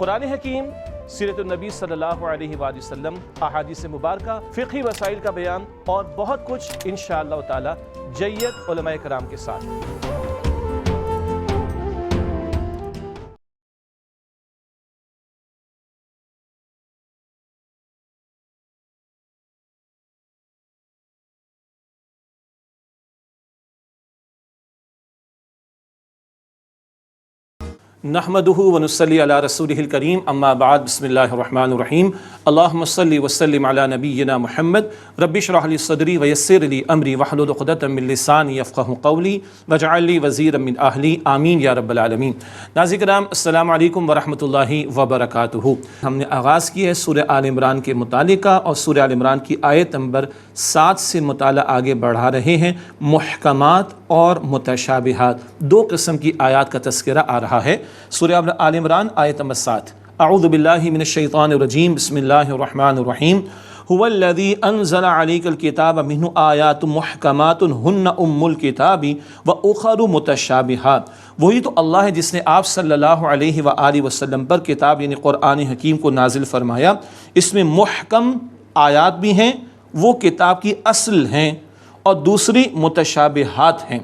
قرآن حکیم، سیرت النبی صلی اللہ علیہ وآلہ وسلم، احادیث مبارکہ، فقہی مسائل کا بیان اور بہت کچھ انشاءاللہ تعالی جید علماء کرام کے ساتھ۔ نحمدہ ونصلی علی رسولہ الکریم، اما بعد، بسم اللہ الرحمن الرحیم۔ اللہم صلی وسلم علی نبینا محمد، رب اشرح لی صدری ویسر لی امری واحلل عقدۃ من لسانی یفقہوا قولی واجعل لی وزیرا من اہلی، آمین یا رب العالمین۔ ناظرین کرام، السلام علیکم ورحمۃ اللہ وبرکاتہ۔ ہم نے آغاز کی ہے سورہ آل عمران کے متعلقہ اور سورہ آل عمران کی آیت نمبر 7 سے مطالعہ آگے بڑھا رہے ہیں۔ محکمات اور متشابہات، دو قسم کی آیات کا تذکرہ آ رہا ہے۔ سورہ آل عمران آیت نمبر 7۔ اعوذ باللہ من الشیطان الرجیم، بسم اللہ الرحمن الرحیم۔ هو الذی انزل علیک الکتاب منہ آیات محکمات ہن ام الکتاب واخر متشابہات۔ وہی تو اللہ ہے جس نے آپ صلی اللہ علیہ وآلہ وسلم پر کتاب یعنی قرآن حکیم کو نازل فرمایا۔ اس میں محکم آیات بھی ہیں، وہ کتاب کی اصل ہیں، اور دوسری متشابہات ہیں۔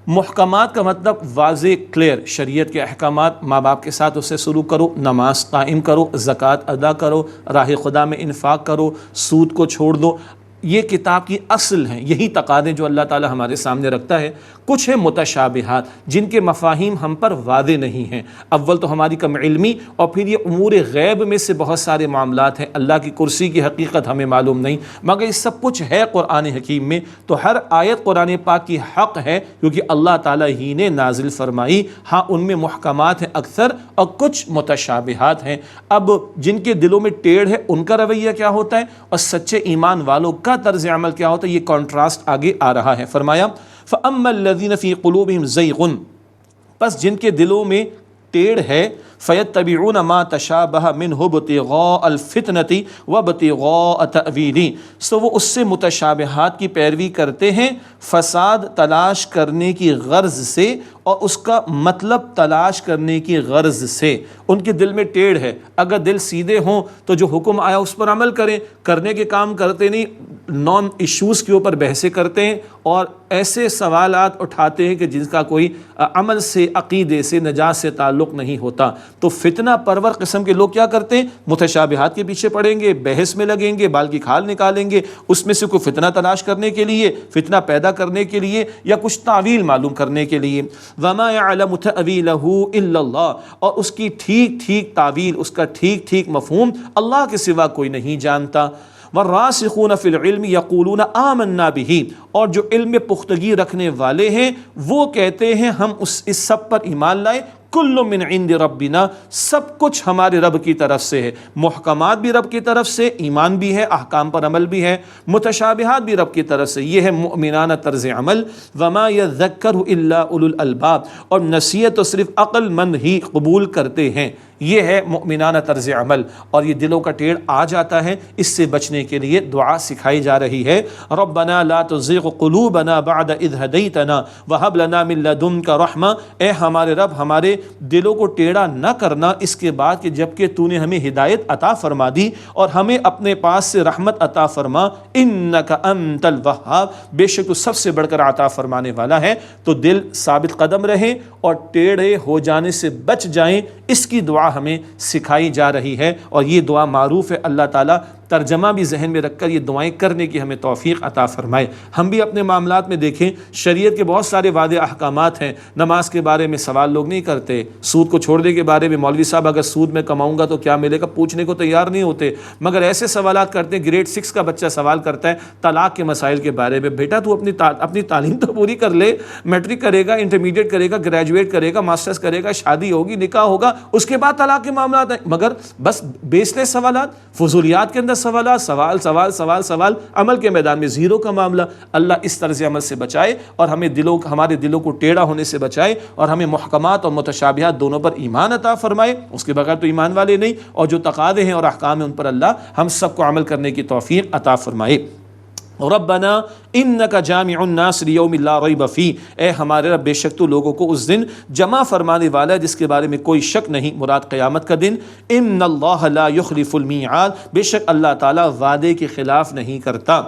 محکمات کا مطلب واضح، کلیئر، شریعت کے احکامات، ماں باپ کے ساتھ اسے سلوک کرو، نماز قائم کرو، زکوٰۃ ادا کرو، راہ خدا میں انفاق کرو، سود کو چھوڑ دو، یہ کتاب کی اصل ہیں، یہی تقاضے جو اللہ تعالی ہمارے سامنے رکھتا ہے۔ کچھ ہے متشابہات جن کے مفاہیم ہم پر واضح نہیں ہیں۔ اول تو ہماری کم علمی، اور پھر یہ امور غیب میں سے بہت سارے معاملات ہیں، اللہ کی کرسی کی حقیقت ہمیں معلوم نہیں، مگر یہ سب کچھ ہے قرآن حکیم میں۔ تو ہر آیت قرآن پاک کی حق ہے کیونکہ اللہ تعالی ہی نے نازل فرمائی۔ ہاں ان میں محکمات ہیں اکثر اور کچھ متشابہات ہیں۔ اب جن کے دلوں میں ٹیڑھ ہے ان کا رویہ کیا ہوتا ہے اور سچے ایمان والوں کا طرز عمل کیا ہوتا ہے، یہ کانٹراسٹ آگے آ رہا ہے۔ فرمایا فَأَمَّا الَّذِينَ فِي قُلُوبِهِمْ زَيْغٌ، پس جن کے دلوں میں ٹیڑھ ہے، فَيَتَّبِعُونَ مَا تَشَابَهَ مِنْهُ ابْتِغَاءَ الْفِتْنَةِ وَابْتِغَاءَ تَأْوِيلِهِ، سو وہ اس سے متشابہات کی پیروی کرتے ہیں فساد تلاش کرنے کی غرض سے اور اس کا مطلب تلاش کرنے کی غرض سے۔ ان کے دل میں ٹیڑھ ہے، اگر دل سیدھے ہوں تو جو حکم آیا اس پر عمل کریں، کرنے کے کام کرتے نہیں، نان ایشوز کے اوپر بحثیں کرتے ہیں اور ایسے سوالات اٹھاتے ہیں کہ جن کا کوئی عمل سے، عقیدے سے، نجات سے تعلق نہیں ہوتا۔ تو فتنہ پرور قسم کے لوگ کیا کرتے ہیں، متشابہات کے پیچھے پڑیں گے، بحث میں لگیں گے، بال کی کھال نکالیں گے، اس میں سے کوئی فتنہ تلاش کرنے کے لیے، فتنہ پیدا کرنے کے لیے، یا کچھ تعویل معلوم کرنے کے لیے۔ وَمَا يَعْلَمُ تَأْوِيلَهُ إِلَّا اللَّهُ، اور اس کی ٹھیک ٹھیک تعویل، اس کا ٹھیک ٹھیک مفہوم اللہ کے سوا کوئی نہیں جانتا۔ وَالرَّاسِخُونَ فِي الْعِلْمِ يَقُولُونَ آمَنَّا بِهِ، اور جو علم میں پختگی رکھنے والے ہیں وہ کہتے ہیں ہم اس سب پر ایمان لائے، کل من عند ربنا، سب کچھ ہمارے رب کی طرف سے ہے۔ محکمات بھی رب کی طرف سے، ایمان بھی ہے، احکام پر عمل بھی ہے، متشابہات بھی رب کی طرف سے، یہ ہے مؤمنانہ طرز عمل۔ وما یذکر الا اولو الالباب، اور نصیحت تو صرف عقل مند ہی قبول کرتے ہیں، یہ ہے مؤمنانہ طرز عمل۔ اور یہ دلوں کا ٹیڑھ آ جاتا ہے، اس سے بچنے کے لیے دعا سکھائی جا رہی ہے۔ ربنا لا تزغ قلوبنا بعد اذ ہدیتنا وہب لنا من لدنک رحمہ، اے ہمارے رب ہمارے دلوں کو ٹیڑھا نہ کرنا اس کے بعد کہ جبکہ تو نے ہمیں ہدایت عطا فرما دی، اور ہمیں اپنے پاس سے رحمت عطا فرما، انک انت الوہاب، بے شک تو سب سے بڑھ کر عطا فرمانے والا ہے۔ تو دل ثابت قدم رہے اور ٹیڑھے ہو جانے سے بچ جائیں، اس کی دعا ہمیں سکھائی جا رہی ہے، اور یہ دعا معروف ہے۔ اللہ تعالیٰ ترجمہ بھی ذہن میں رکھ کر یہ دعائیں کرنے کی ہمیں توفیق عطا فرمائے۔ ہم بھی اپنے معاملات میں دیکھیں، شریعت کے بہت سارے واضح احکامات ہیں۔ نماز کے بارے میں سوال لوگ نہیں کرتے، سود کو چھوڑنے کے بارے میں مولوی صاحب اگر سود میں کماؤں گا تو کیا ملے گا پوچھنے کو تیار نہیں ہوتے، مگر ایسے سوالات کرتے ہیں۔ گریڈ 6 کا بچہ سوال کرتا ہے طلاق کے مسائل کے بارے میں، بیٹا تو اپنی تعلیم تو پوری کر لے، میٹرک کرے گا، انٹرمیڈیٹ کرے گا، گریجویٹ کرے گا، ماسٹرز کرے گا، شادی ہوگی، نکاح ہوگا، اس کے بعد طلاق کے معاملات ہیں۔ مگر بس بیس لیس سوالات، فضولیات کے اندر سوالات، سوال سوال سوال سوال، عمل کے میدان میں زیرو کا معاملہ۔ اللہ اس طرز عمل سے بچائے اور ہمارے دلوں کو ٹیڑھا ہونے سے بچائے، اور ہمیں محکمات اور متشابہات دونوں پر ایمان عطا فرمائے، اس کے بغیر تو ایمان والے نہیں، اور جو تقاضے ہیں اور احکام ہیں ان پر اللہ ہم سب کو عمل کرنے کی توفیق عطا فرمائے۔ ربنا انک جامع الناس لیوم لا ریب فیہ، اے ہمارے رب بے شک تو لوگوں کو اس دن جمع فرمانے والا ہے جس کے بارے میں کوئی شک نہیں، مراد قیامت کا دن۔ ان اللہ لا یخلف المیعاد، بے شک اللہ تعالیٰ وعدے کے خلاف نہیں کرتا۔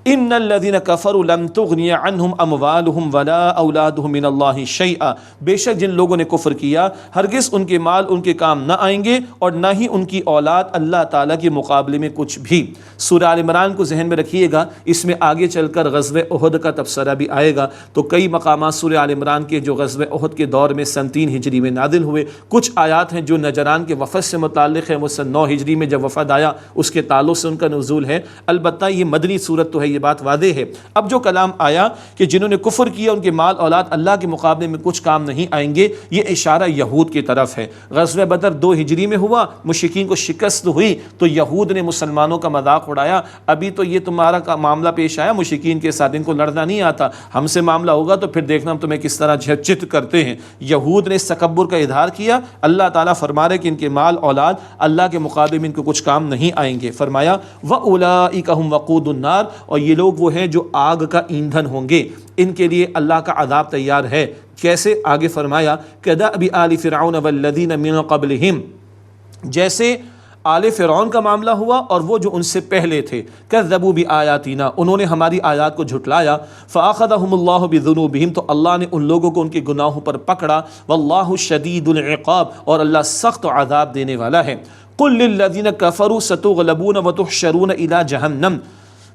ان الذین کفروا لن تغنی عنہم اموالہم ولا اولادہم من اللہ شیئا، بے شک جن لوگوں نے کفر کیا ہرگز ان کے مال ان کے کام نہ آئیں گے اور نہ ہی ان کی اولاد اللہ تعالیٰ کے مقابلے میں کچھ بھی۔ سورہ آل عمران کو ذہن میں رکھیے گا، اس میں آگے چل کر غزوہ احد کا تبصرہ بھی آئے گا، تو کئی مقامات سورہ آل عمران کے جو غزوہ احد کے دور میں سن 3 ہجری میں نازل ہوئے، کچھ آیات ہیں جو نجران کے وفد سے متعلق ہیں، وہ سن 9 ہجری میں جب وفد آیا اس کے تعلق سے ان کا نزول ہے۔ البتہ یہ مدنی صورت تو ہے، یہ بات واضح ہے۔ اب جو کلام آیا کہ جنہوں نے کفر کیا ان کے مال اولاد اللہ کے مقابلے میں کچھ کام نہیں آئیں گے، یہ اشارہ یہود کی طرف ہے۔ غزوہ بدر 2 ہجری میں ہوا، مشرکین کو شکست ہوئی تو یہود نے مسلمانوں کا مذاق اڑایا، ابھی تو یہ تمہارا کا معاملہ پیش آیا مشرکین کے ساتھ، ان کو لڑنا نہیں آتا، ہم سے معاملہ ہوگا تو پھر دیکھنا ہم تمہیں کس طرح چت کرتے ہیں۔ یہود نے اس تکبر کا اظہار کیا، اللہ تعالیٰ فرما رہے کہ ان کے مال اولاد اللہ کے مقابلے میں ان کو کچھ کام نہیں آئیں گے۔ فرمایا وَأُولَئِكَ هُمْ وَقُودُ النَّارِ، اور یہ لوگ وہ ہیں جو آگ کا ایندھن ہوں گے، ان کے لیے اللہ کا عذاب تیار ہے۔ کیسے؟ آگے فرمایا كَدَأْبِ آلِ فِرْعَوْنَ وَالَّذِينَ مِن قَبْلِهِمْ، جیسے آل فرعون کا معاملہ ہوا اور وہ جو ان سے پہلے تھے، کذبوا بآیاتنا، انہوں نے ہماری آیات کو جھٹلایا، فاخذہم اللہ بذنوبہم، تو اللہ نے ان لوگوں کو ان کے گناہوں پر پکڑا، واللہ شدید العقاب، اور اللہ سخت عذاب دینے والا ہے۔ قل للذین کفروا ستغلبون وتحشرون الی جہنم،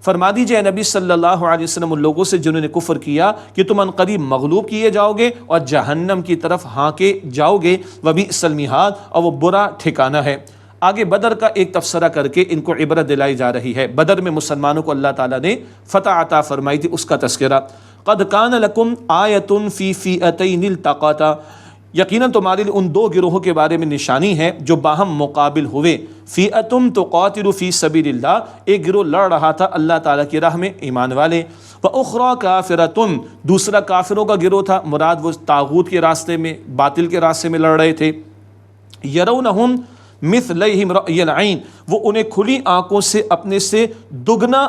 فرما دیجئے نبی صلی اللہ علیہ وسلم ان لوگوں سے جنہوں نے کفر کیا کہ تم ان قریب مغلوب کیے جاؤ گے اور جہنم کی طرف ہانکے جاؤ گے، وبئس المہاد، اور وہ برا ٹھکانہ ہے۔ آگے بدر کا ایک تبصرہ کر کے ان کو عبرت دلائی جا رہی ہے۔ بدر میں مسلمانوں کو اللہ تعالیٰ نے فتح عطا فرمائی تھی، اس کا تذکرہ۔ قد کان لکم آیۃ فی فئتین التقاتا، یقیناً تمہارے لیے ان 2 گروہوں کے بارے میں نشانی ہے جو باہم مقابل ہوئے۔ فئتم تقاتل فی سبیل اللہ، ایک گروہ لڑ رہا تھا اللہ تعالیٰ کی راہ میں، ایمان والے۔ وأخری کافرۃ، دوسرا کافروں کا گروہ تھا، مراد وہ طاغوت کے راستے میں، باطل کے راستے میں لڑ رہے تھے۔ یرونہم مثلیہم رأی العین، وہ انہیں کھلی آنکھوں سے اپنے سے دگنا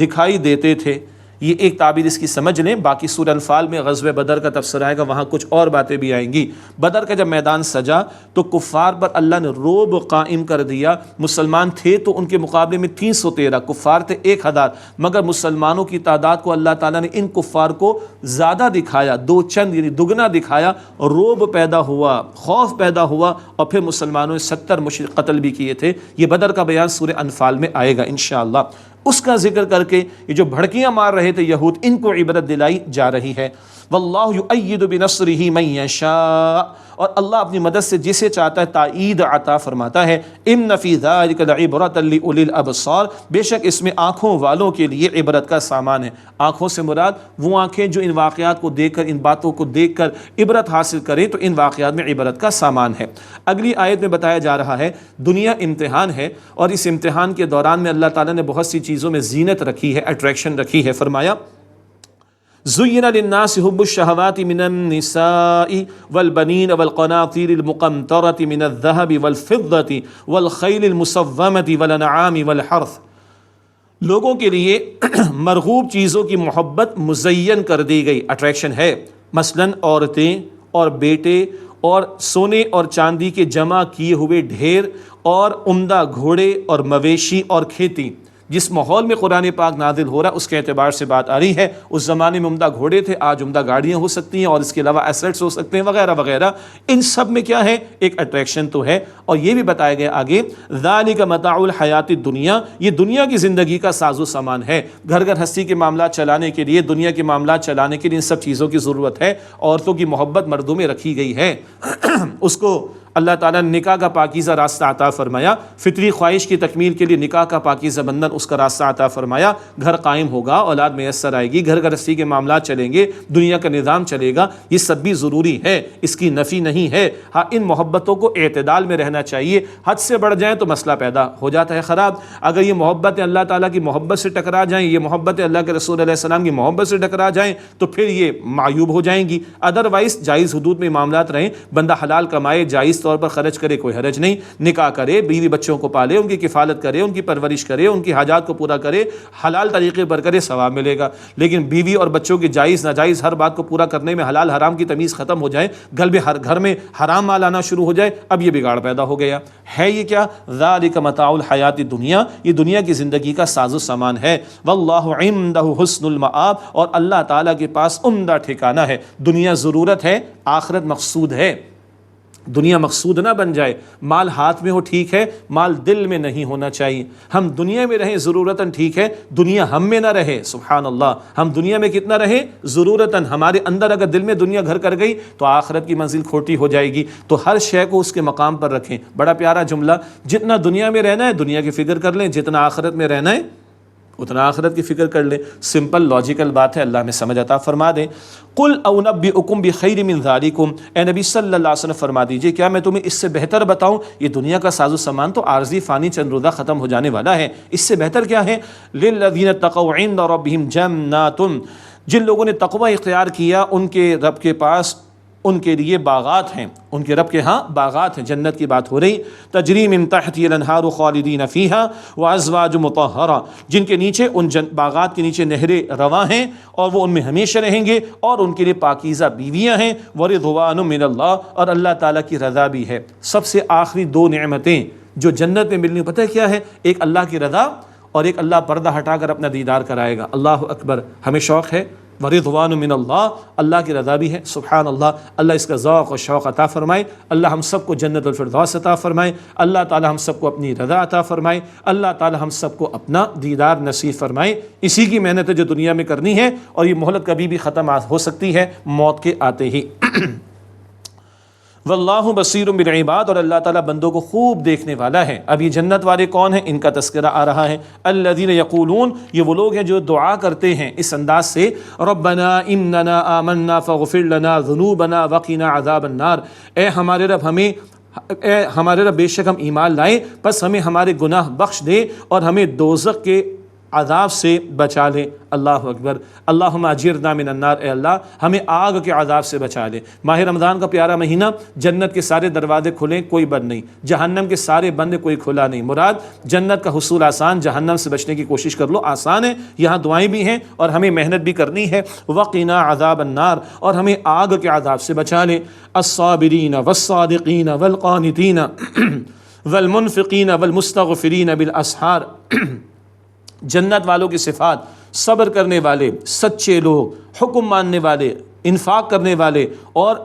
دکھائی دیتے تھے۔ یہ ایک تعبیر اس کی سمجھ لیں، باقی سورہ انفال میں غزوہ بدر کا تبصرہ آئے گا، وہاں کچھ اور باتیں بھی آئیں گی۔ بدر کا جب میدان سجا تو کفار پر اللہ نے رعب قائم کر دیا۔ مسلمان تھے تو ان کے مقابلے میں 313، کفار تھے 1000، مگر مسلمانوں کی تعداد کو اللہ تعالیٰ نے ان کفار کو زیادہ دکھایا، 2 چند یعنی دگنا دکھایا، رعب پیدا ہوا، خوف پیدا ہوا، اور پھر مسلمانوں نے 70 مشرک قتل بھی کیے تھے۔ یہ بدر کا بیان سورہ انفال میں آئے گا انشاءاللہ۔ اس کا ذکر کر کے یہ جو بھڑکیاں مار رہے تھے یہود، ان کو عبرت دلائی جا رہی ہے۔ واللہ یؤید بنصرہ من یشاء، اور اللہ اپنی مدد سے جسے چاہتا ہے تائید عطا فرماتا ہے۔ ان فی ذلک لعبرۃ لاولی الابصار، بے شک اس میں آنکھوں والوں کے لیے عبرت کا سامان ہے۔ آنکھوں سے مراد وہ آنکھیں جو ان واقعات کو دیکھ کر، ان باتوں کو دیکھ کر عبرت حاصل کریں، تو ان واقعات میں عبرت کا سامان ہے۔ اگلی آیت میں بتایا جا رہا ہے دنیا امتحان ہے، اور اس امتحان کے دوران میں اللہ تعالیٰ نے بہت سی چیزوں میں زینت رکھی ہے، اٹریکشن رکھی ہے۔ فرمایا زُيِّنَ لِلنَّاسِ حُبُّ الشَّهَوَاتِ مِنَ النِّسَاءِ وَالْبَنِينَ وَالْقَنَاطِيرِ الْمُقَنطَرَةِ مِنَ الذَّهَبِ وَالْفِضَّةِ وَالْخَيْلِ الْمُسَوَّمَةِ وَالْأَنْعَامِ وَالْحَرْثِ، لوگوں کے لیے مرغوب چیزوں کی محبت مزین کر دی گئی، اٹریکشن ہے، مثلاً عورتیں اور بیٹے اور سونے اور چاندی کے جمع کیے ہوئے ڈھیر اور عمدہ گھوڑے اور مویشی اور کھیتی۔ جس ماحول میں قرآن پاک نازل ہو رہا ہے اس کے اعتبار سے بات آ رہی ہے۔ اس زمانے میں عمدہ گھوڑے تھے، آج عمدہ گاڑیاں ہو سکتی ہیں، اور اس کے علاوہ ایسٹس ہو سکتے ہیں وغیرہ وغیرہ۔ ان سب میں کیا ہے؟ ایک اٹریکشن تو ہے، اور یہ بھی بتایا گیا آگے ذالک متاع الحیات الدنیا، یہ دنیا کی زندگی کا ساز و سامان ہے۔ گھر گھر ہستی کے معاملات چلانے کے لیے، دنیا کے معاملات چلانے کے لیے ان سب چیزوں کی ضرورت ہے۔ عورتوں کی محبت مردوں میں رکھی گئی ہے۔ اس کو اللہ تعالیٰ نے نکاح کا پاکیزہ راستہ عطا فرمایا، فطری خواہش کی تکمیل کے لیے نکاح کا پاکیزہ بندھن اس کا راستہ عطا فرمایا۔ گھر قائم ہوگا، اولاد میسر آئے گی، گھر گرہستی کے معاملات چلیں گے، دنیا کا نظام چلے گا، یہ سب بھی ضروری ہے، اس کی نفی نہیں ہے۔ ہاں ان محبتوں کو اعتدال میں رہنا چاہیے، حد سے بڑھ جائیں تو مسئلہ پیدا ہو جاتا ہے خراب۔ اگر یہ محبتیں اللہ تعالیٰ کی محبت سے ٹکرا جائیں، یہ محبتیں اللہ کے رسول علیہ السلام کی محبت سے ٹکرا جائیں تو پھر یہ معیوب ہو جائیں گی۔ ادروائز جائز حدود میں معاملات رہیں، بندہ حلال کمائے، جائز جائز طور پر خرچ کرے کوئی حرج نہیں، نکاح کرے، بیوی بچوں کو پالے، ان کی کفالت کرے، ان کی پرورش کرے، ان کی حاجات کو پورا کرے، حلال طریقے پر کرے، ثواب ملے گا۔ لیکن بیوی اور بچوں کی جائز ناجائز ہر بات کو پورا کرنے میں حلال حرام کی تمیز ختم ہو جائے، گھر میں حرام مال آنا شروع ہو جائے، اب یہ بگاڑ پیدا ہو گیا ہے۔ یہ کیا؟ ذالک متاع الحیات الدنیا، یہ دنیا کی زندگی کا ساز و سامان ہے۔ واللہ عندہ حسن المآب، اور اللہ تعالیٰ کے پاس عمدہ ٹھکانہ ہے۔ دنیا ضرورت ہے، آخرت مقصود ہے۔ دنیا مقصود نہ بن جائے، مال ہاتھ میں ہو ٹھیک ہے، مال دل میں نہیں ہونا چاہیے۔ ہم دنیا میں رہیں ضرورتاً ٹھیک ہے، دنیا ہم میں نہ رہے۔ سبحان اللہ، ہم دنیا میں کتنا رہیں ضرورتاً، ہمارے اندر اگر دل میں دنیا گھر کر گئی تو آخرت کی منزل کھوٹی ہو جائے گی۔ تو ہر شے کو اس کے مقام پر رکھیں۔ بڑا پیارا جملہ، جتنا دنیا میں رہنا ہے دنیا کی فکر کر لیں، جتنا آخرت میں رہنا ہے اتنا آخرت کی فکر کر لیں۔ سمپل لاجیکل بات ہے، اللہ میں سمجھ عطا فرما دیں۔ قل انبئکم بخیر من ذالکم، اے نبی صلی اللہ علیہ وسلم فرما دیجئے کیا میں تمہیں اس سے بہتر بتاؤں؟ یہ دنیا کا ساز و سامان تو عارضی فانی چند روزہ ختم ہو جانے والا ہے، اس سے بہتر کیا ہے؟ للذین اتقوا عند ربہم جنات، جن لوگوں نے تقوی اختیار کیا ان کے رب کے پاس ان کے لیے باغات ہیں، ان کے رب کے ہاں باغات ہیں، جنت کی بات ہو رہی۔ تجری من تحتها الانہار خالدین فیہا وازواج مطہرہ، جن کے نیچے ان باغات کے نیچے نہریں رواں ہیں اور وہ ان میں ہمیشہ رہیں گے، اور ان کے لیے پاکیزہ بیویاں ہیں، ورضوان من اللہ، اور اللہ تعالیٰ کی رضا بھی ہے۔ سب سے آخری دو نعمتیں جو جنت میں ملنی، پتہ ہے کیا ہے؟ ایک اللہ کی رضا، اور ایک اللہ پردہ ہٹا کر اپنا دیدار کرائے گا۔ اللہ اکبر، ہمیں شوق ہے ورضوان من اللہ، اللہ کی رضا بھی ہے۔ سبحان اللہ، اللہ اس کا ذوق و شوق عطا فرمائے، اللہ ہم سب کو جنت الفردوس عطا فرمائے، اللہ تعالی ہم سب کو اپنی رضا عطا فرمائے، اللہ تعالی ہم سب کو اپنا دیدار نصیب فرمائے۔ اسی کی محنت ہے جو دنیا میں کرنی ہے، اور یہ مہلت کبھی بھی ختم ہو سکتی ہے موت کے آتے ہی۔ واللہ بصیر بالعباد، اور اللہ تعالیٰ بندوں کو خوب دیکھنے والا ہے۔ اب یہ جنت والے کون ہیں؟ ان کا تذکرہ آ رہا ہے۔ الذین یقولون، یہ وہ لوگ ہیں جو دعا کرتے ہیں اس انداز سے، ربنا اننا آمنا فاغفر لنا ذنوبنا وقنا عذاب النار، اے ہمارے رب بے شک ہم ایمان لائے، بس ہمیں ہمارے گناہ بخش دے اور ہمیں دوزخ کے عذاب سے بچا لے۔ اللہ اکبر، اللہم اجرنا من النار، اے اللہ ہمیں آگ کے عذاب سے بچا لے۔ ماہ رمضان کا پیارا مہینہ، جنت کے سارے دروازے کھلیں کوئی بند نہیں، جہنم کے سارے بند کوئی کھلا نہیں۔ مراد جنت کا حصول آسان، جہنم سے بچنے کی کوشش کر لو، آسان ہے، یہاں دعائیں بھی ہیں اور ہمیں محنت بھی کرنی ہے۔ وقنا عذاب النار، اور ہمیں آگ کے عذاب سے بچا لے۔ الصابرین والصادقین والقانتین والمنفقین والمستغفرین بالاسحار، جنت والوں کی صفات: صبر کرنے والے، سچے لوگ، حکم ماننے والے، انفاق کرنے والے، اور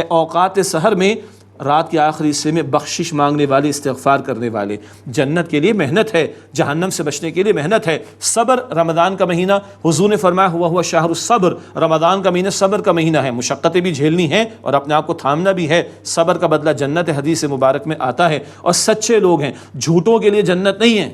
اوقات سحر میں رات کے آخری حصے میں بخشش مانگنے والے، استغفار کرنے والے۔ جنت کے لیے محنت ہے، جہنم سے بچنے کے لیے محنت ہے۔ صبر، رمضان کا مہینہ، حضور نے فرمایا ہوا شہر الصبر، رمضان کا مہینہ صبر کا مہینہ ہے۔ مشقتیں بھی جھیلنی ہیں اور اپنے آپ کو تھامنا بھی ہے۔ صبر کا بدلہ جنت ہے، حدیث مبارک میں آتا ہے۔ اور سچے لوگ ہیں، جھوٹوں کے لیے جنت نہیں ہے،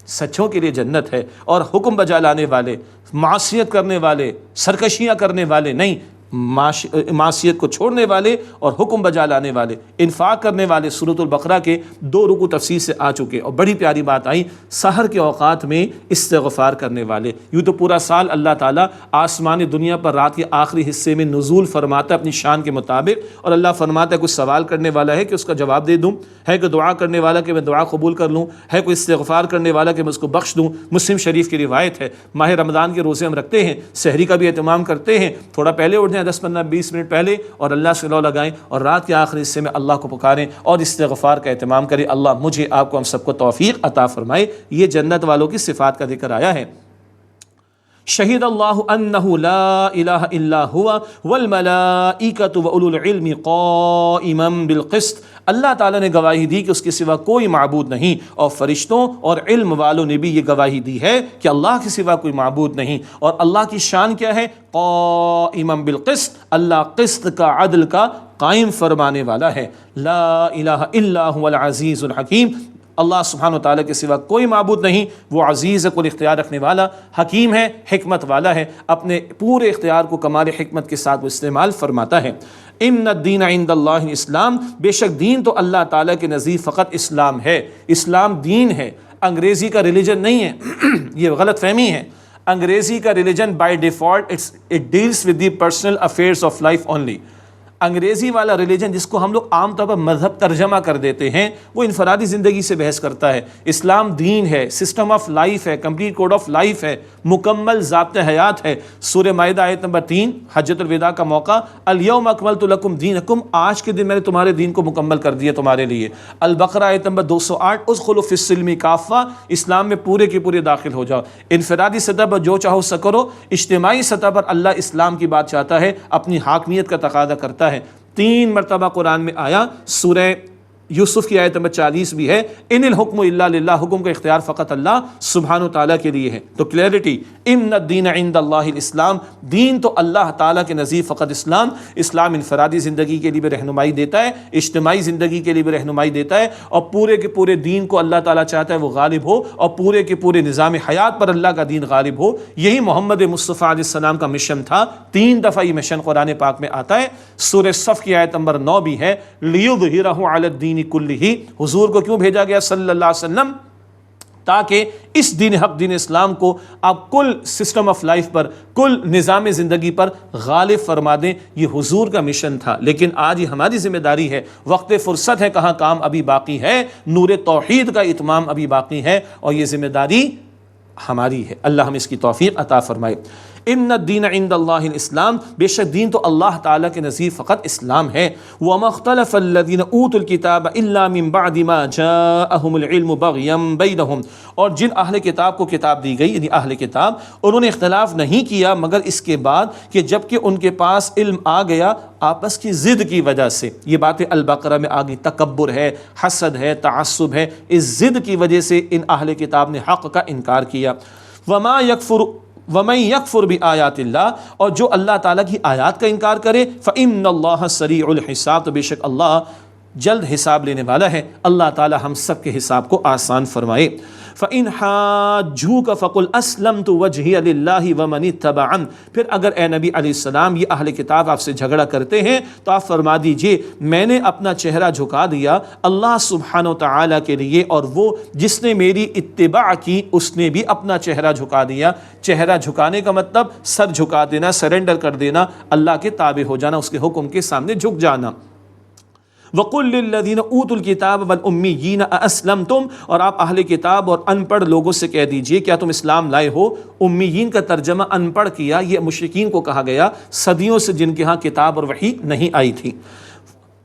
سچوں کے لیے جنت ہے۔ اور حکم بجا لانے والے، معصیت کرنے والے، سرکشیاں کرنے والے نہیں، معصیت کو چھوڑنے والے اور حکم بجا لانے والے، انفاق کرنے والے۔ سورۃ البقرہ کے 2 رکوع تفصیل سے آ چکے، اور بڑی پیاری بات آئی، سحر کے اوقات میں استغفار کرنے والے۔ یوں تو پورا سال اللہ تعالیٰ آسمان دنیا پر رات کے آخری حصے میں نزول فرماتا ہے اپنی شان کے مطابق، اور اللہ فرماتا ہے کوئی سوال کرنے والا ہے کہ اس کا جواب دے دوں، ہے کوئی دعا کرنے والا کہ میں دعا قبول کر لوں، ہے کوئی استغفار کرنے والا کہ میں اس کو بخش دوں۔ مسلم شریف کی روایت ہے، ماہ رمضان کے روزے ہم رکھتے ہیں، سحری کا بھی اہتمام کرتے ہیں، تھوڑا پہلے اٹھ جائیں 10-15-20 منٹ پہلے، اور اللہ سے لو لگائیں، اور رات کے آخری حصے میں اللہ کو پکاریں اور استغفار کا اہتمام کریں۔ اللہ مجھے، آپ کو، ہم سب کو توفیق عطا فرمائے۔ یہ جنت والوں کی صفات کا ذکر آیا ہے۔ شہید اللہ انہ لا الہ الا ہوا والملائکۃ واولو العلم قائما بالقسط، اللہ تعالیٰ نے گواہی دی کہ اس کے سوا کوئی معبود نہیں، اور فرشتوں اور علم والوں نے بھی یہ گواہی دی ہے کہ اللہ کے سوا کوئی معبود نہیں۔ اور اللہ کی شان کیا ہے؟ قائما بالقسط، اللہ قسط کا، عدل کا قائم فرمانے والا ہے۔ لا الہ الا هو العزیز الحکیم، اللہ سبحانہ و تعالیٰ کے سوا کوئی معبود نہیں، وہ عزیز ہے، کل اختیار رکھنے والا، حکیم ہے، حکمت والا ہے، اپنے پورے اختیار کو کمال حکمت کے ساتھ وہ استعمال فرماتا ہے۔ ان الدین عند اللہ الاسلام، بے شک دین تو اللہ تعالیٰ کے نزدیک فقط اسلام ہے، اسلام دین ہے، انگریزی کا ریلیجن نہیں ہے۔ یہ غلط فہمی ہے، انگریزی کا religion by default it deals with the personal affairs of life only. انگریزی والا ریلیجن جس کو ہم لوگ عام طور پر مذہب ترجمہ کر دیتے ہیں، وہ انفرادی زندگی سے بحث کرتا ہے۔ اسلام دین ہے، سسٹم آف لائف ہے، کمپلیٹ کوڈ آف لائف ہے، مکمل ضابطۂ حیات ہے۔ سورہ مائدہ آیت نمبر 3 حجۃ الوداع کا موقع، الیوم اکملت لکم دینکم، آج کے دن میں نے تمہارے دین کو مکمل کر دیا تمہارے لیے۔ البقرہ آیت نمبر 208 ادخلوا فی السلم کافہ، اسلام میں پورے کے پورے داخل ہو جاؤ۔ انفرادی سطح پر جو چاہو سا کرو، اجتماعی سطح پر اللہ اسلام کی بات چاہتا ہے، اپنی حاکمیت کا تقاضا کرتا ہے۔ 3 مرتبہ قرآن میں آیا، سورہ یوسف کی آیت نمبر 40 بھی ہے، ان الحکم الا للہ، حکم کا اختیار فقط اللہ سبحانہ و تعالیٰ کے لیے ہے۔ تو کلیئرٹی، ان الدین عند اللہ الاسلام، دین تو اللہ تعالیٰ کے نزدیک فقط اسلام۔ اسلام انفرادی زندگی کے لیے بھی رہنمائی دیتا ہے، اجتماعی زندگی کے لیے بھی رہنمائی دیتا ہے، اور پورے کے پورے دین کو اللہ تعالیٰ چاہتا ہے وہ غالب ہو، اور پورے کے پورے نظام حیات پر اللہ کا دین غالب ہو۔ یہی محمد مصطفیٰ علیہ السلام کا مشن تھا۔ 3 دفعہ یہ مشن قرآن پاک میں آتا ہے۔ سورہ صف کی آیت نمبر 9 بھی ہے، لیظہرہ علی الدین کلہ، حضور کو کیوں بھیجا گیا صلی اللہ علیہ وسلم؟ تاکہ اس دین حق دین اسلام کو آپ کل سسٹم آف لائف پر، کل نظام زندگی پر غالب فرما دیں۔ یہ حضور کا مشن تھا، لیکن آج یہ ہماری ذمہ داری ہے۔ وقت فرصت ہے، کہاں کام ابھی باقی ہے، نور توحید کا اتمام ابھی باقی ہے، اور یہ ذمہ داری ہماری ہے۔ اللہ ہمیں اس کی توفیق عطا فرمائے۔ ان الدین عند اللہ الاسلام، بے شک دین تو اللہ تعالیٰ کے نزدیک فقط اسلام ہے۔ وما اختلف الذین اوتوا الکتاب الا من بعد ما جاءهم العلم بغیا بینہم، اور جن اہل کتاب کو کتاب دی گئی، یعنی اہل کتاب، انہوں نے اختلاف نہیں کیا مگر اس کے بعد کہ جب کہ ان کے پاس علم آ گیا آپس کی ضد کی وجہ سے۔ یہ باتیں البقرہ میں آگئی، تکبر ہے، حسد ہے، تعصب ہے، اس ضد کی وجہ سے ان اہل کتاب نے حق کا انکار کیا۔ وَمَن يَكْفُرْ بِآيَاتِ اللَّهِ، اور جو اللہ تعالیٰ کی آیات کا انکار کرے، فَإِنَّ اللَّهَ سَرِيعُ الْحِسَابِ، تو بے شک اللہ جلد حساب لینے والا ہے۔ اللہ تعالیٰ ہم سب کے حساب کو آسان فرمائے۔ فَإِنْ حَاجُّوكَ فَقُلْ أَسْلَمْتُ وَجْهِيَ لِلَّهِ وَمَنِ اتَّبَعَنِ، پھر اگر اے نبی علیہ السلام یہ اہل کتاب آپ سے جھگڑا کرتے ہیں تو آپ فرما دیجئے میں نے اپنا چہرہ جھکا دیا اللہ سبحانہ و تعالیٰ کے لیے، اور وہ جس نے میری اتباع کی اس نے بھی اپنا چہرہ جھکا دیا۔ چہرہ جھکانے کا مطلب سر جھکا دینا، سرنڈر کر دینا، اللہ کے تابع ہو جانا، اس کے حکم کے سامنے جھک جانا۔ وَقُلْ لِلَّذِينَ أُوتُوا الْكِتَابَ وَالْأُمِّيِّينَ أَأَسْلَمْتُمْ، اور آپ اہل کتاب اور ان پڑھ لوگوں سے کہہ دیجئے کیا تم اسلام لائے ہو؟ امیین کا ترجمہ ان پڑھ کیا، یہ مشرکین کو کہا گیا صدیوں سے جن کے ہاں کتاب اور وحی نہیں آئی تھی۔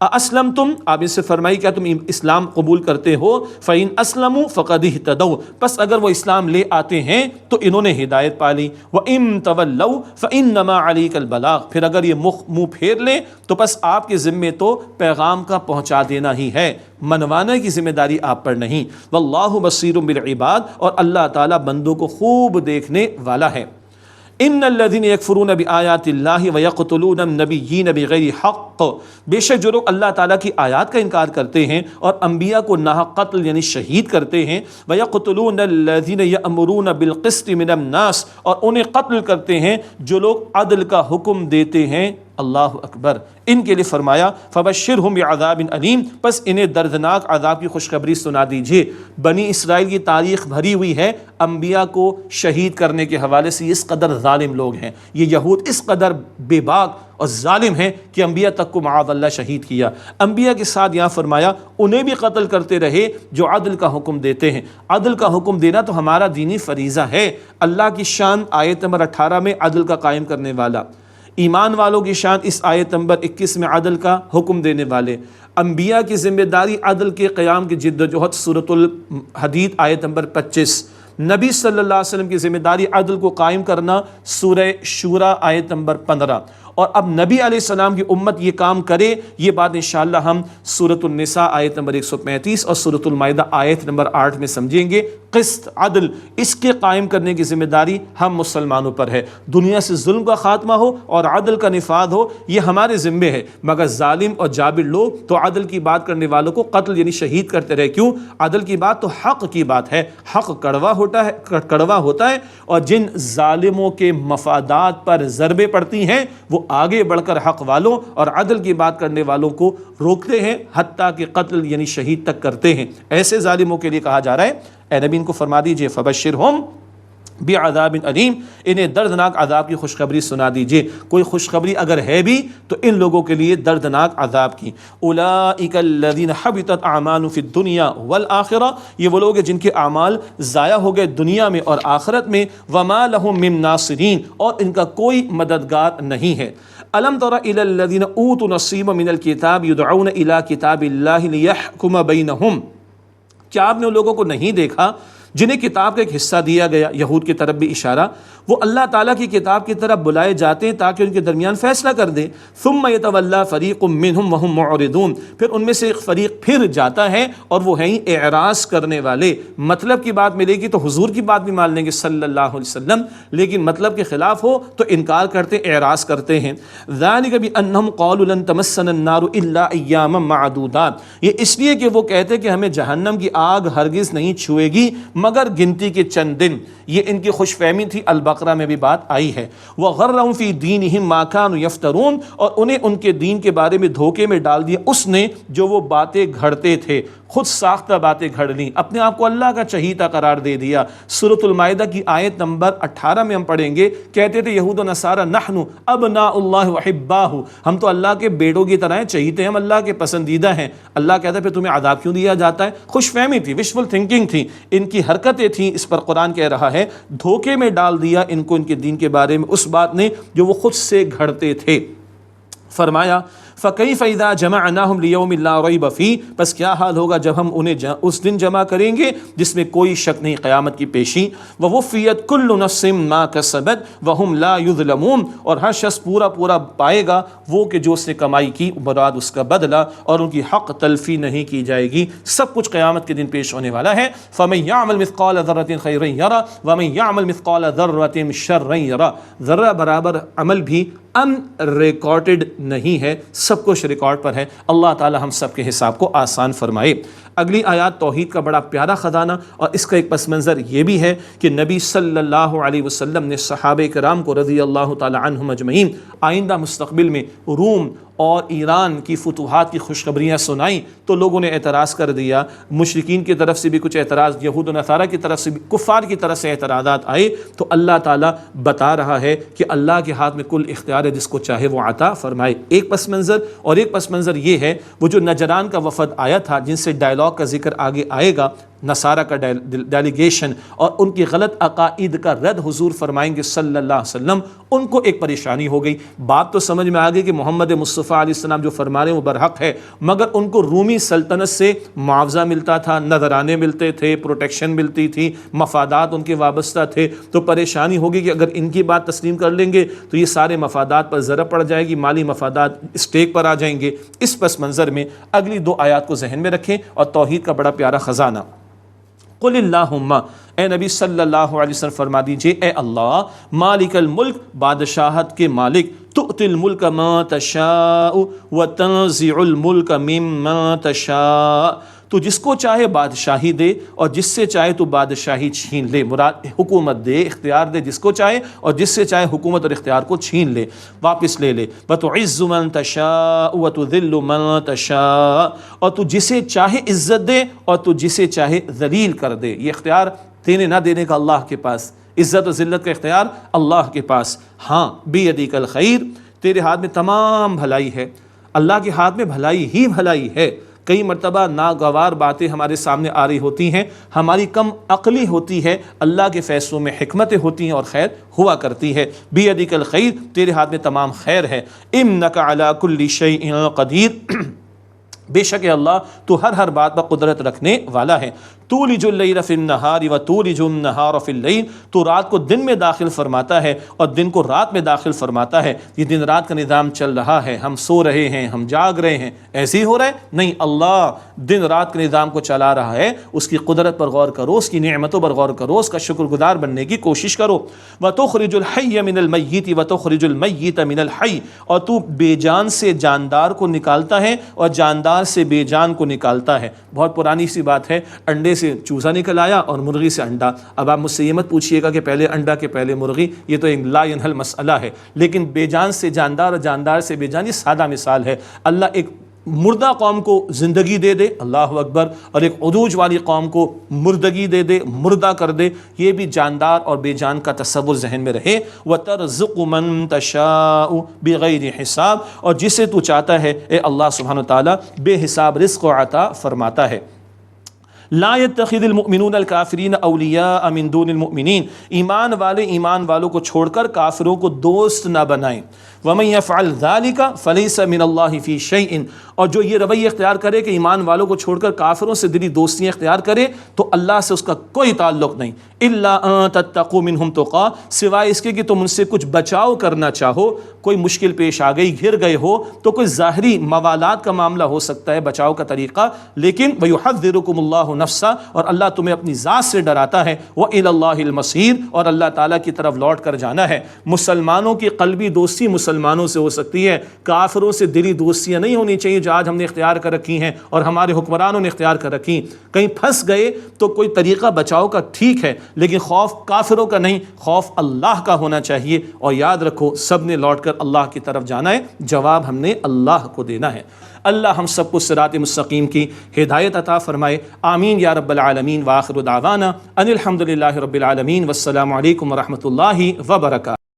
اسلمتم، آپ اس سے فرمائی کیا تم اسلام قبول کرتے ہو؟ فَإِنْ أَسْلَمُوا فَقَدِ اهْتَدَوْا، پس اگر وہ اسلام لے آتے ہیں تو انہوں نے ہدایت پا لی۔ وَإِن تَوَلَّوْا فَإِنَّمَا عَلَيْكَ الْبَلَاغُ، پھر اگر یہ منہ پھیر لیں تو بس آپ کے ذمے تو پیغام کا پہنچا دینا ہی ہے، منوانے کی ذمہ داری آپ پر نہیں۔ وَاللَّهُ بَصِيرٌ بِالْعِبَادِ، اور اللہ تعالیٰ بندوں کو خوب دیکھنے والا ہے۔ ان الذین یکفرون بآیات اللہ ویقتلون النبیین بغیر حق، بے شک جو لوگ اللہ تعالیٰ کی آیات کا انکار کرتے ہیں اور انبیاء کو ناحق قتل یعنی شہید کرتے ہیں، ویقتلون الذین یأمرون بالقسط من الناس، اور انہیں قتل کرتے ہیں جو لوگ عدل کا حکم دیتے ہیں۔ اللہ اکبر، ان کے لیے فرمایا فبشرہم بعذاب علیم، پس انہیں دردناک عذاب کی خوشخبری سنا دیجیے۔ بنی اسرائیل کی تاریخ بھری ہوئی ہے انبیاء کو شہید کرنے کے حوالے سے، اس قدر ظالم لوگ ہیں یہ یہود، اس قدر بے باک اور ظالم ہیں کہ انبیاء تک کو معاذ اللہ شہید کیا۔ انبیاء کے ساتھ یہاں فرمایا انہیں بھی قتل کرتے رہے جو عدل کا حکم دیتے ہیں۔ عدل کا حکم دینا تو ہمارا دینی فریضہ ہے۔ اللہ کی شان آیت نمبر 18 میں عدل کا قائم کرنے والا، ایمان والوں کی شان اس آیت نمبر 21 میں عدل کا حکم دینے والے، انبیاء کی ذمہ داری عدل کے قیام کی جد و جہد سورۃ الحدید آیت نمبر 25، نبی صلی اللہ علیہ وسلم کی ذمہ داری عدل کو قائم کرنا سورہ شورى آیت نمبر 15، اور اب نبی علیہ السلام کی امت یہ کام کرے، یہ بات انشاءاللہ ہم سورۃ النساء آیت نمبر 135 اور سورۃ المائدہ آیت نمبر 8 میں سمجھیں گے۔ قسط، عدل، اس کے قائم کرنے کی ذمہ داری ہم مسلمانوں پر ہے۔ دنیا سے ظلم کا خاتمہ ہو اور عدل کا نفاذ ہو، یہ ہمارے ذمے ہے، مگر ظالم اور جابر لوگ تو عدل کی بات کرنے والوں کو قتل یعنی شہید کرتے رہے۔ کیوں؟ عدل کی بات تو حق کی بات ہے، حق کڑوا ہوتا ہے، اور جن ظالموں کے مفادات پر ضربیں پڑتی ہیں وہ آگے بڑھ کر حق والوں اور عدل کی بات کرنے والوں کو روکتے ہیں، حتیٰ کہ قتل یعنی شہید تک کرتے ہیں۔ ایسے ظالموں کے لیے کہا جا رہا ہے اے نبی ان کو فرما دیجئے فبشرہم بعذاب علیم، انہیں دردناک عذاب کی خوشخبری سنا دیجیے۔ کوئی خوشخبری اگر ہے بھی تو ان لوگوں کے لیے دردناک عذاب کی۔ اولئک الذین حبطت اعمالهم فی الدنیا والآخرہ، یہ وہ لوگ ہیں جن کے اعمال ضائع ہو گئے دنیا میں اور آخرت میں۔ وما لهم من ناصرین، اور ان کا کوئی مددگار نہیں ہے۔ الم تر الی الذین اوتوا نصیبا من الکتاب یدعون الی کتاب اللہ لیحکم بینہم، کیا آپ نے ان لوگوں کو نہیں دیکھا جنہیں کتاب کا ایک حصہ دیا گیا، یہود کی طرف بھی اشارہ، وہ اللہ تعالیٰ کی کتاب کی طرف بلائے جاتے ہیں تاکہ ان کے درمیان فیصلہ کر دیں۔ ثم یتولی فریق منہم وہم معرضون، پھر ان میں سے ایک فریق پھر جاتا ہے اور وہ ہیں اعراض کرنے والے۔ مطلب کی بات ملے گی تو حضور کی بات بھی مان لیں گے صلی اللہ علیہ وسلم، لیکن مطلب کے خلاف ہو تو انکار کرتے، اعراض کرتے ہیں۔ ذالک بانہم قالوا لن تمسنا النار الا ایاما معدودات، یہ اس لیے کہ وہ کہتے کہ ہمیں جہنم کی آگ ہرگز نہیں چھوئے گی مگر گنتی کے چند دن۔ یہ ان کی خوش فہمی تھی، البقرہ میں بھی بات آئی ہے۔ وَغَرَّهُمْ فِي دِينِهِمْ مَا كَانُوا يَفْتَرُونَ، اور انہیں ان کے دین کے بارے میں دھوکے میں ڈال دیا اس نے جو وہ باتیں گھڑتے تھے، خود ساختہ باتیں گھڑ لیں، اپنے آپ کو اللہ کا چہیتا قرار دے دیا۔ سورۃ المائدہ کی آیت نمبر 18 میں ہم پڑھیں گے، کہتے تھے یہود و نصارہ نحن ابناء اللہ وحباہ، ہم تو اللہ کے بیٹوں کی طرح ہیں، چہیتے ہیں، ہم اللہ کے پسندیدہ ہیں۔ اللہ کہتا ہے پھر تمہیں عذاب کیوں دیا جاتا ہے؟ خوش فہمی تھی، وشفل تھنکنگ تھی، ان کی حرکتیں تھیں، اس پر قرآن کہہ رہا ہے دھوکے میں ڈال دیا ان کو ان کے دین کے بارے میں اس بات نے جو وہ خود سے گھڑتے تھے۔ فرمایا فَكَيْفَ إِذَا جَمَعْنَاهُمْ لِيَوْمٍ لَا رَيْبَ فِيهِ، پس کیا حال ہوگا جب ہم انہیں اس دن جمع کریں گے جس میں کوئی شک نہیں، قیامت کی پیشی۔ وَوُفِّيَتْ كُلُّ نَفْسٍ مَا كَسَبَتْ وَهُمْ لَا يُظْلَمُونَ، اور ہر شخص پورا پورا پائے گا وہ کہ جو اس نے کمائی کی، مراد اس کا بدلہ، اور ان کی حق تلفی نہیں کی جائے گی۔ سب کچھ قیامت کے دن پیش ہونے والا ہے۔ فَمَن يَعْمَلْ مِثْقَالَ ذَرَّةٍ خَيْرًا يَرَهُ وَمَن يَعْمَلْ مِثْقَالَ ذَرَّةٍ شَرًّا يَرَهُ، ذرہ برابر عمل بھی ان ریکارڈڈ نہیں ہے، سب کچھ ریکارڈ پر ہے۔ اللہ تعالی ہم سب کے حساب کو آسان فرمائے۔ اگلی آیات توحید کا بڑا پیارا خزانہ، اور اس کا ایک پس منظر یہ بھی ہے کہ نبی صلی اللہ علیہ وسلم نے صحابہ کرام کو رضی اللہ تعالی عنہم اجمعین آئندہ مستقبل میں روم اور ایران کی فتوحات کی خوشخبریاں سنائیں تو لوگوں نے اعتراض کر دیا، مشرکین کی طرف سے بھی کچھ اعتراض، یہود و نصارہ کی طرف سے بھی، کفار کی طرف سے اعتراضات آئے، تو اللہ تعالیٰ بتا رہا ہے کہ اللہ کے ہاتھ میں کل اختیار ہے، جس کو چاہے وہ عطا فرمائے۔ ایک پس منظر، اور ایک پس منظر یہ ہے وہ جو نجران کا وفد آیا تھا جن سے ڈائلاگ کا ذکر آگے آئے گا، نصارہ کا ڈیلیگیشن، اور ان کی غلط عقائد کا رد حضور فرمائیں گے صلی اللہ علیہ وسلم، ان کو ایک پریشانی ہو گئی۔ بات تو سمجھ میں آ گئی کہ محمد مصطفیٰ علیہ السلام جو فرما رہے ہیں وہ برحق ہے، مگر ان کو رومی سلطنت سے معاوضہ ملتا تھا، نذرانے ملتے تھے، پروٹیکشن ملتی تھی، مفادات ان کے وابستہ تھے، تو پریشانی ہوگی کہ اگر ان کی بات تسلیم کر لیں گے تو یہ سارے مفادات پر ضرب پڑ جائے گی، مالی مفادات اسٹیک پر آ جائیں گے۔ اس پس منظر میں اگلی دو آیات کو ذہن میں رکھیں، اور توحید کا بڑا پیارا خزانہ۔ قل اللہم، اے نبی صلی اللہ علیہ وسلم فرما دیجئے، اے اللہ مالک الملک، بادشاہت کے مالک، تؤتی الملک ما تشاء وتنزع الملک ممن تشاء، تو جس کو چاہے بادشاہی دے اور جس سے چاہے تو بادشاہی چھین لے، مراد حکومت دے، اختیار دے جس کو چاہے، اور جس سے چاہے حکومت اور اختیار کو چھین لے، واپس لے لے۔ وتعز من تشاء وتذل من تشاء، اور تو جسے چاہے عزت دے اور تو جسے چاہے ذلیل کر دے۔ یہ اختیار دینے نہ دینے کا اللہ کے پاس، عزت و ذلت کا اختیار اللہ کے پاس۔ ہاں بیدک الخیر، تیرے ہاتھ میں تمام بھلائی ہے، اللہ کے ہاتھ میں بھلائی ہی بھلائی ہے۔ کئی مرتبہ ناگوار باتیں ہمارے سامنے آ رہی ہوتی ہیں، ہماری کم عقلی ہوتی ہے، اللہ کے فیصلوں میں حکمتیں ہوتی ہیں اور خیر ہوا کرتی ہے۔ بیدک الخیر، تیرے ہاتھ میں تمام خیر ہے۔ انک علی کل شیء قدیر، بے شک اللہ تو ہر بات پر قدرت رکھنے والا ہے۔ تولج اللیل فی النہار وتولج النہار فی اللیل، تو رات کو دن میں داخل فرماتا ہے اور دن کو رات میں داخل فرماتا ہے۔ یہ دن رات کا نظام چل رہا ہے، ہم سو رہے ہیں، ہم جاگ رہے ہیں، ایسے ہی ہو رہا ہے؟ نہیں، اللہ دن رات کے نظام کو چلا رہا ہے، اس کی قدرت پر غور کرو، اس کی نعمتوں پر غور کرو، اس کا شکر گزار بننے کی کوشش کرو۔ وتخرج الحی من المیت وتخرج المیت من الحی، اور تو بے جان سے جاندار کو نکالتا ہے اور جاندار سے بے جان کو نکالتا ہے۔ بہت پرانی سی بات ہے، انڈے سے چوزا نکل آیا اور مرغی سے انڈا۔ اب آپ مجھ سے یہ مت پوچھیے گا کہ پہلے انڈا کہ پہلے مرغی، یہ تو ایک لا ینحل مسئلہ ہے، لیکن بے جان سے جاندار اور جاندار سے بے جان، یہ سادہ مثال ہے۔ اللہ ایک مردہ قوم کو زندگی دے دے، اللہ اکبر، اور ایک عروج والی قوم کو مردگی دے دے، مردہ کر دے، یہ بھی جاندار اور بے جان کا تصور ذہن میں رہے۔ وَتَرْزُقُ مَن تَشَاءُ بِغَيْرِ حساب، اور جسے تو چاہتا ہے اے اللہ سبحانہ وتعالیٰ بے حساب رزق و عطا فرماتا ہے۔ لا يتخذ المؤمنون الکافرین اولیاء من دون المؤمنین، ایمان والے ایمان والوں کو چھوڑ کر کافروں کو دوست نہ بنائیں۔ وَمَن يَفْعَلْ ذَلِكَ فَلَيْسَ مِنَ اللَّهِ فِي شَيْءٍ، اور جو یہ رویہ اختیار کرے کہ ایمان والوں کو چھوڑ کر کافروں سے دلی دوستیاں اختیار کرے تو اللہ سے اس کا کوئی تعلق نہیں۔ إِلَّا أَن تَتَّقُوا مِنْهُمْ تُقَاةً، سوائے اس کے کہ تم ان سے کچھ بچاؤ کرنا چاہو، کوئی مشکل پیش آ گئی، گھر گئے ہو تو کوئی ظاہری موالات کا معاملہ ہو سکتا ہے بچاؤ کا طریقہ، لیکن وَيُحَذِّرُكُمُ اللَّهُ نَفْسَهُ، اور اللہ تمہیں اپنی ذات سے ڈراتا ہے، وَإِلَى اللَّهِ الْمَصِيرُ، اور اللہ تعالیٰ کی طرف لوٹ کر جانا ہے۔ مسلمانوں کی قلبی دوستی مسلمانوں سے ہو سکتی ہے، کافروں سے دلی دوستیاں نہیں ہونی چاہیے جو آج ہم نے اختیار کر رکھی ہیں اور ہمارے حکمرانوں نے اختیار کر رکھی۔ کہیں پھنس گئے تو کوئی طریقہ بچاؤ کا ٹھیک ہے، لیکن خوف کافروں کا نہیں، خوف اللہ کا ہونا چاہیے، اور یاد رکھو سب نے لوٹ کر اللہ کی طرف جانا ہے، جواب ہم نے اللہ کو دینا ہے۔ اللہ ہم سب کو صراط مستقیم کی ہدایت عطا فرمائے، آمین یا رب العالمین۔ وآخر دعوانا ان الحمد للہ رب العالمین، والسلام علیکم ورحمۃ اللہ وبرکاتہ۔